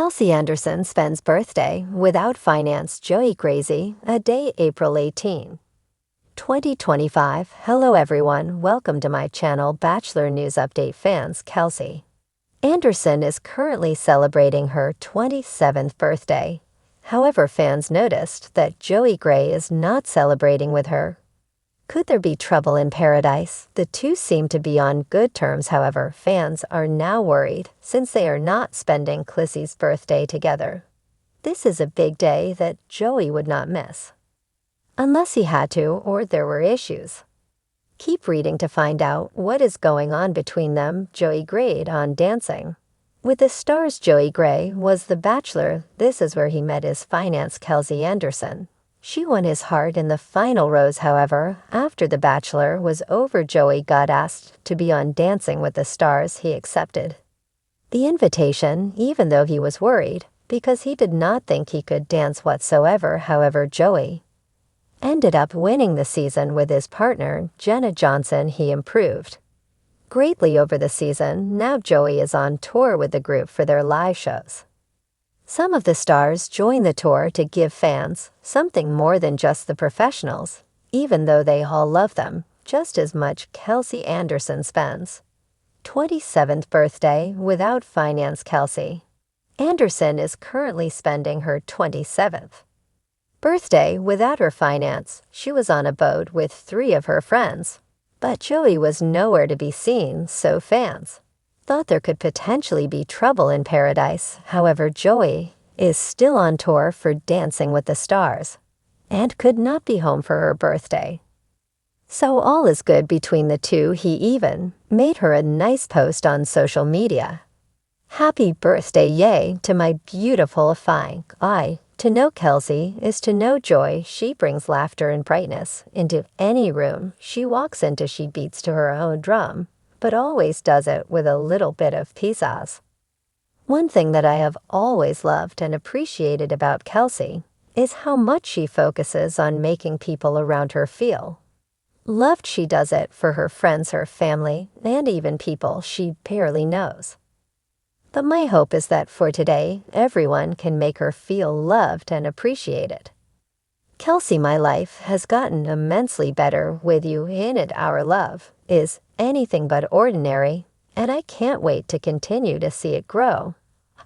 Kelsey Anderson spends birthday without finance Joey Graziadei April 18, 2025. Hello everyone, welcome to my channel Bachelor News Update fans. Kelsey Anderson is currently celebrating her 27th birthday. However, fans noticed that Joey Gray is not celebrating with her. Could there be trouble in paradise? The two seem to be on good terms. However, fans are now worried since they are not spending Kelsey's birthday together. This is a big day that Joey would not miss, unless he had to or there were issues. Keep reading to find out what is going on between them. Joey Gray on Dancing with the Stars. Joey Gray was the Bachelor. This is where he met his finance Kelsey Anderson. She won his heart in the final rose. However, after The Bachelor was over, Joey got asked to be on Dancing with the Stars. He accepted the invitation, even though he was worried, because he did not think he could dance whatsoever. However, Joey ended up winning the season with his partner, Jenna Johnson. He improved greatly over the season. Now Joey is on tour with the group for their live shows. Some of the stars join the tour to give fans something more than just the professionals, even though they all love them just as much. Kelsey Anderson spends 27th birthday without finance. Kelsey Anderson is currently spending her 27th birthday without her finance. She was on a boat with 3 of her friends, but Joey was nowhere to be seen, so fans thought there could potentially be trouble in paradise. However, Joey is still on tour for Dancing with the Stars and could not be home for her birthday. So all is good between the two. He even made her a nice post on social media. Happy birthday, yay, to my beautiful fine. To know Kelsey is to know joy. She brings laughter and brightness into any room she walks into. She beats to her own drum, but always does it with a little bit of pizzazz. One thing that I have always loved and appreciated about Kelsey is how much she focuses on making people around her feel loved. She does it for her friends, her family, and even people she barely knows. But my hope is that for today, everyone can make her feel loved and appreciated. Kelsey, my life has gotten immensely better with you in it. Our love is anything but ordinary, and I can't wait to continue to see it grow.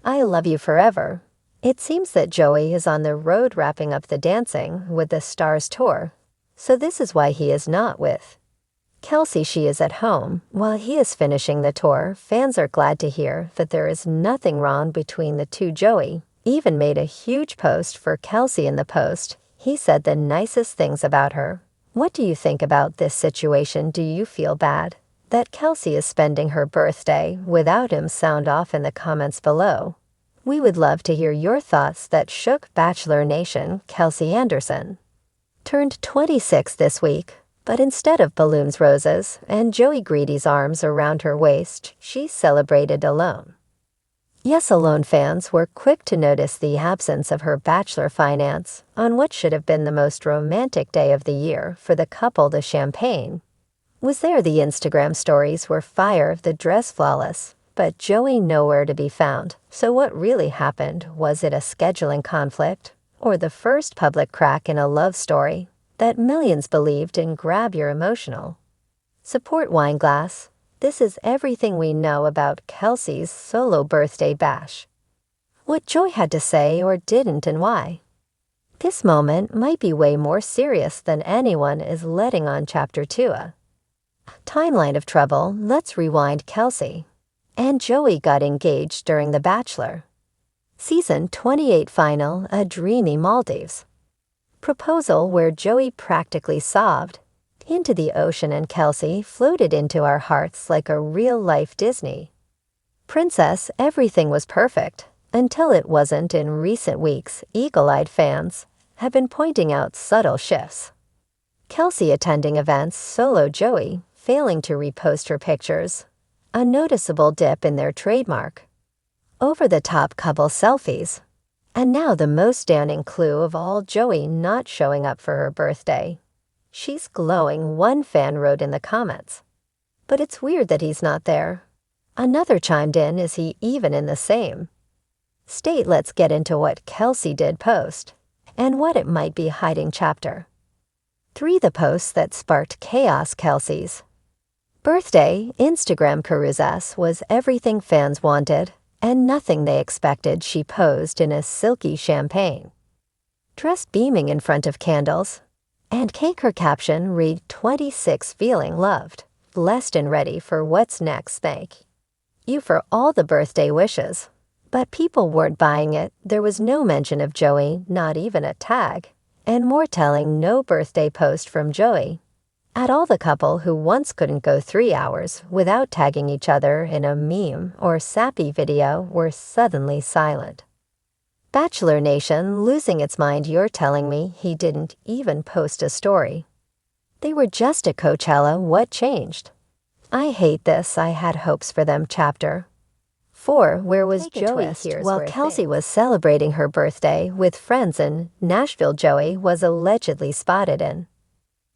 I love you forever. It seems that Joey is on the road wrapping up the Dancing with the Stars tour, so this is why he is not with Kelsey. She is at home while he is finishing the tour. Fans are glad to hear that there is nothing wrong between the two. Joey even made a huge post for Kelsey. In the post, he said the nicest things about her. What do you think about this situation? Do you feel bad that Kelsey is spending her birthday without him? Sound off in the comments below. We would love to hear your thoughts. That shook Bachelor Nation. Kelsey Anderson turned 26 this week, but instead of balloons, roses, and Joey Gray's arms around her waist, she celebrated alone. Yes, alone. Fans were quick to notice the absence of her Bachelor finance on what should have been the most romantic day of the year for the couple. The champagne was there, the Instagram stories were fire, the dress flawless, but Joey nowhere to be found. So what really happened? Was it a scheduling conflict or the first public crack in a love story that millions believed in? Grab your emotional support wine glass. This is everything we know about Kelsey's solo birthday bash. What Joey had to say or didn't, and why. This moment might be way more serious than anyone is letting on. Chapter 2. A timeline of trouble. Let's rewind. Kelsey and Joey got engaged during The Bachelor Season 28 final, a dreamy Maldives proposal where Joey practically sobbed into the ocean and Kelsey floated into our hearts like a real-life Disney princess. Everything was perfect until it wasn't. In recent weeks, eagle-eyed fans have been pointing out subtle shifts. Kelsey attending events solo, Joey failing to repost her pictures, a noticeable dip in their trademark over-the-top couple selfies, and now the most damning clue of all, Joey not showing up for her birthday. She's glowing, one fan wrote in the comments. But it's weird that he's not there. Another chimed in, is he even in the same Let's get into what Kelsey did post, and what it might be hiding. Chapter 3. The posts that sparked chaos. Kelsey's birthday Instagram cruises was everything fans wanted, and nothing they expected. She posed in a silky champagne dress, beaming in front of candles and cake. Her caption read, 26, feeling loved, blessed and ready for what's next. Thank you for all the birthday wishes. But people weren't buying it. There was no mention of Joey, not even a tag. And more telling, no birthday post from Joey at all. The couple, who once couldn't go 3 hours without tagging each other in a meme or sappy video, were suddenly silent. Bachelor Nation losing its mind. You're telling me he didn't even post a story? They were just at Coachella. What changed? I hate this. I had hopes for them. Chapter 4. Where was Joey? While Kelsey was celebrating her birthday with friends in Nashville, Joey was allegedly spotted in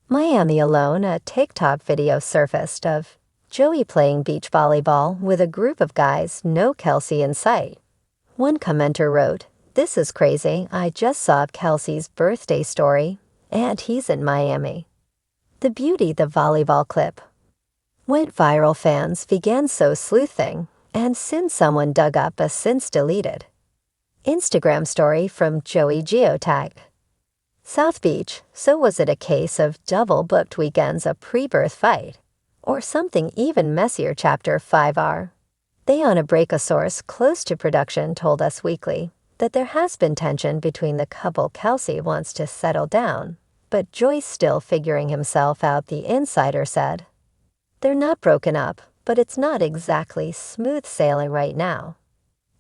Miami alone. A TikTok video surfaced of Joey playing beach volleyball with a group of guys. No Kelsey in sight. One commenter wrote, "This is crazy. I just saw Kelsey's birthday story, and he's in Miami." The beauty. The volleyball clip went viral. Fans began sleuthing, and soon someone dug up a since deleted Instagram story from Joey geotagged South Beach. So was it a case of double-booked weekends, a pre-birth fight, or something even messier? Chapter 5. They on a break. A source close to production told Us Weekly that there has been tension between the couple. Kelsey wants to settle down, but Joey's still figuring himself out. The insider said, "They're not broken up, but it's not exactly smooth sailing right now."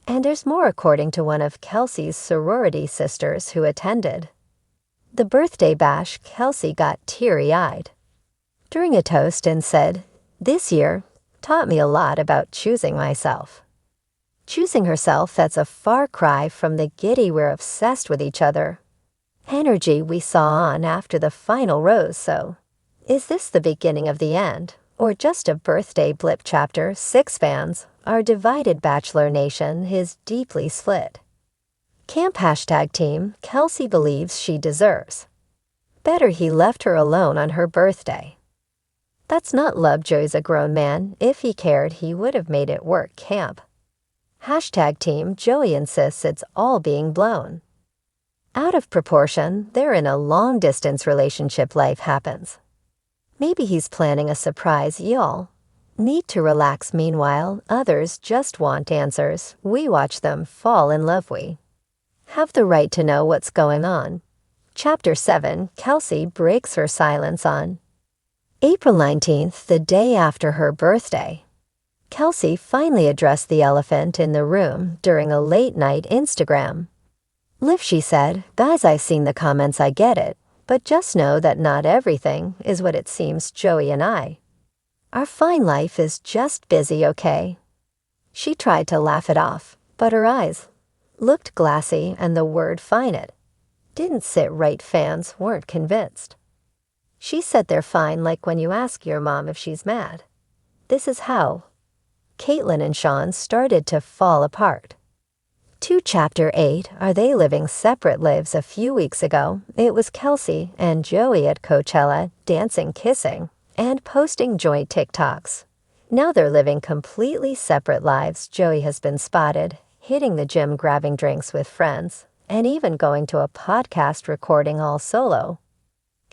And there's more. According to one of Kelsey's sorority sisters who attended the birthday bash, Kelsey got teary-eyed during a toast and said, "This year taught me a lot about choosing myself." Choosing herself, that's a far cry from the giddy, we're obsessed with each other energy we saw on after the final rose. So, is this the beginning of the end, or just a birthday blip? Chapter 6. Fans are divided. Bachelor Nation is deeply split. Camp #team. Kelsey believes she deserves better. He left her alone on her birthday. That's not love. Joey's a grown man. If he cared, he would have made it work. Camp #team. Joey insists it's all being blown out of proportion. They're in a long-distance relationship. Life happens. Maybe he's planning a surprise. Y'all need to relax. Meanwhile, others just want answers. We watch them fall in love. We have the right to know what's going on. Chapter 7. Kelsey breaks her silence on April 19th, the day after her birthday. Kelsey finally addressed the elephant in the room during a late-night Instagram live. She said, "Guys, I've seen the comments. I get it. But just know that not everything is what it seems. Joey and I are fine. Life is just busy, okay?" She tried to laugh it off, but her eyes looked glassy, and the word "fine" it didn't sit right. Fans weren't convinced. She said, "They're fine, like when you ask your mom if she's mad." This is how Caitlyn and Sean started to fall apart. Chapter 8. Are they living separate lives? A few weeks ago, it was Kelsey and Joey at Coachella, dancing, kissing, and posting joint TikToks. Now they're living completely separate lives. Joey has been spotted hitting the gym, grabbing drinks with friends, and even going to a podcast recording all solo.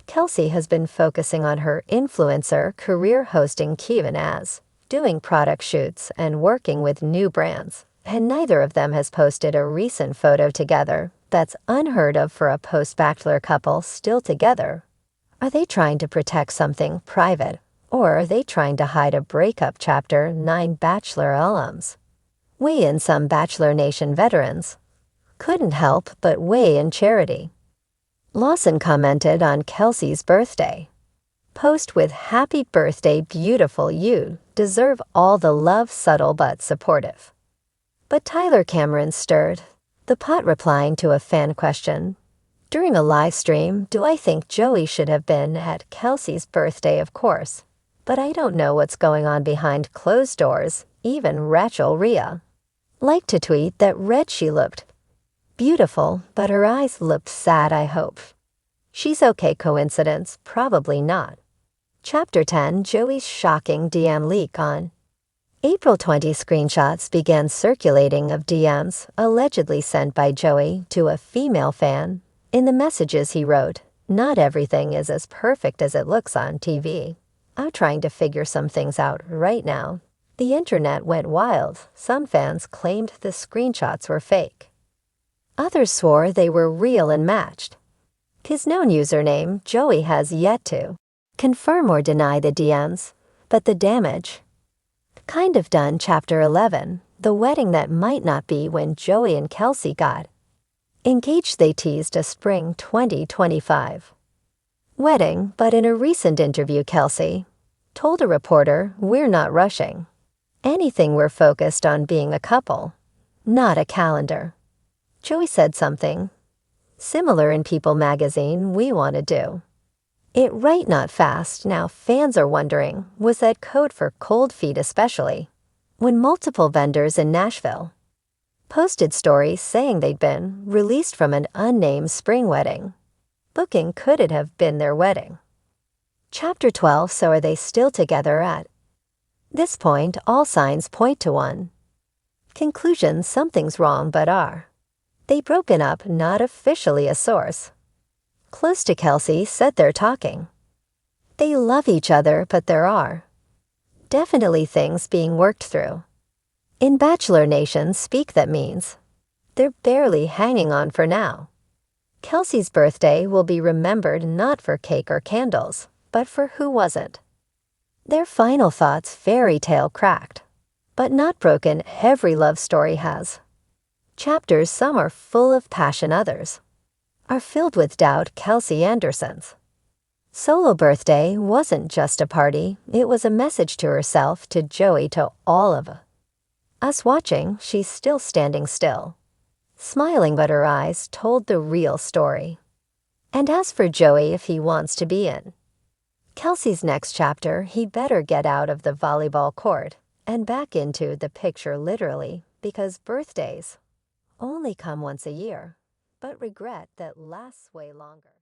Kelsey has been focusing on her influencer career, hosting Kevin as doing product shoots and working with new brands, and neither of them has posted a recent photo together. That's unheard of for a post-Bachelor couple still together. Are they trying to protect something private, or are they trying to hide a breakup? Chapter 9. Bachelor alums weigh in. Some Bachelor Nation veterans couldn't help but weigh in. Charity Lawson commented on Kelsey's birthday post with, "Happy birthday, beautiful. You deserve all the love, subtle but supportive." But Tyler Cameron stirred the pot, replying to a fan question during a live stream, "Do I think Joey should have been at Kelsey's birthday? Of course. But I don't know what's going on behind closed doors." Even Rachel Ria Liked to tweet that read she looked beautiful, but her eyes looked sad, I hope. She's okay, coincidence? Probably not. Chapter 10, Joey's shocking DM leak. On April 20, screenshots began circulating of DMs allegedly sent by Joey to a female fan. In the messages he wrote, "Not everything is as perfect as it looks on TV. I'm trying to figure some things out right now." The internet went wild. Some fans claimed the screenshots were fake. Others swore they were real and matched. His known username, Joey, has yet to confirm or deny the DMs, but the damage kind of done. Chapter 11, the wedding that might not be. When Joey and Kelsey got engaged, they teased a spring 2025 wedding, but in a recent interview, Kelsey told a reporter, "We're not rushing anything, we're focused on being a couple, not a calendar." Joey said something similar in People magazine, "We want to do it right, not fast." Now fans are wondering, was that code for cold feet, especially when multiple vendors in Nashville posted stories saying they'd been released from an unnamed spring wedding booking? Could it have been their wedding? Chapter 12, so are they still together? At this point, all signs point to one conclusion: something's wrong. But are they broken up? Not officially. A source close to Kelsey said they're talking. They love each other, but there are definitely things being worked through. In Bachelor Nation speak, that means they're barely hanging on for now. Kelsey's birthday will be remembered not for cake or candles, but for who wasn't. Their final thoughts: fairy tale cracked, but not broken. Every love story has chapters. Some are full of passion, others are filled with doubt. Kelsey Anderson's solo birthday wasn't just a party, it was a message to herself, to Joey, to all of us watching. She's still standing still, smiling, but her eyes told the real story. And as for Joey, if he wants to be in Kelsey's next chapter, he better get out of the volleyball court and back into the picture, literally, because birthdays only come once a year, but regret that lasts way longer.